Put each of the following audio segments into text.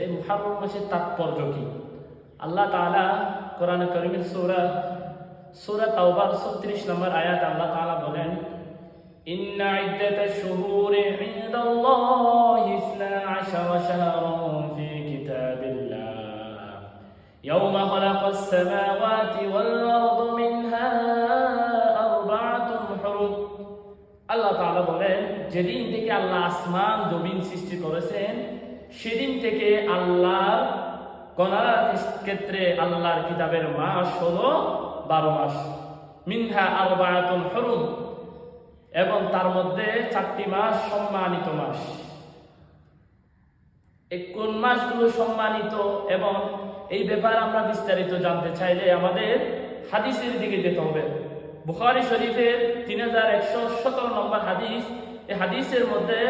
এই মুহররম মাসের তাৎপর্য কি? আল্লাহ তাআলা কোরআনে কারীমের সূরা তাওবার 36 নম্বর আয়াত আল্লাহ তাআলা বলেন, ইন্না ইদ্দাতাশ শুহুরি ইনদাল্লাহি 12 শাহরান ফি কিতাবিল্লাহ ইয়াওমা খালাকাস সামাওয়াতি ওয়াল আরদা মিনহা আরবাআতুন হুরুম। আল্লাহ তাআলা বলেন, যেদিন থেকে আল্লাহ আসমান জমিন সৃষ্টি করেছেন সেদিন থেকে আল্লাহর গণনার ক্ষেত্রে আল্লাহর কিতাবের মাস হলো 12 মাস। মিনহা আরবাআতুন হুরুম, এবং তার মধ্যে 4টি মাস সম্মানিত মাস। এই কোন মাসগুলো সম্মানিত এবং এই ব্যাপারে আমরা বিস্তারিত জানতে চাইলে আমাদের হাদিসের দিকে যেতে হবে। বুখারী শরীফের 3117 নম্বর হাদিস। এই হাদিসের মধ্যে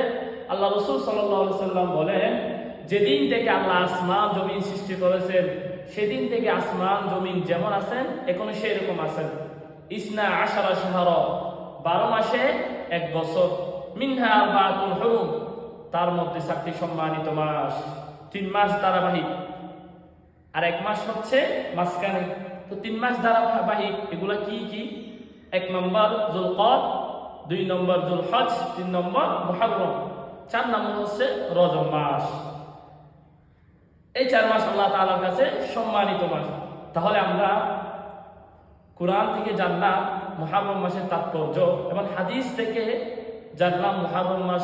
আল্লাহ রাসূল সাল্লাল্লাহু আলাইহি সাল্লাম বলেন, যেদিন থেকে আল্লাহ আসমান জমিন সৃষ্টি করেছেন সেদিন থেকে আসমান জমিন যেমন আছেন এখনো সেরকম আছেন। 12 শাহরা, 12 মাসে 1 বছর। মিনহা আরবাআতুন হুরুম, তার মধ্যে 4টি সম্মানিত মাস, 3 মাস ধারাবাহিক আর 1 মাস হচ্ছে মাঝখানে। তো 3 মাস ধারাবাহিক এগুলা কি কি? 1 নম্বর যুলকদ, 2 নম্বর যুলহজ, 3 নম্বর মুহররম, 4 নম্বর হচ্ছে রজব মাস। এই 4 মাস আল্লাহ তাআলার কাছে সম্মানিত মাস। তাহলে আমরা কোরআন থেকে জানলাম মুহররম মাসের তাৎপর্য এবং হাদিস থেকে জানলাম মুহররম মাস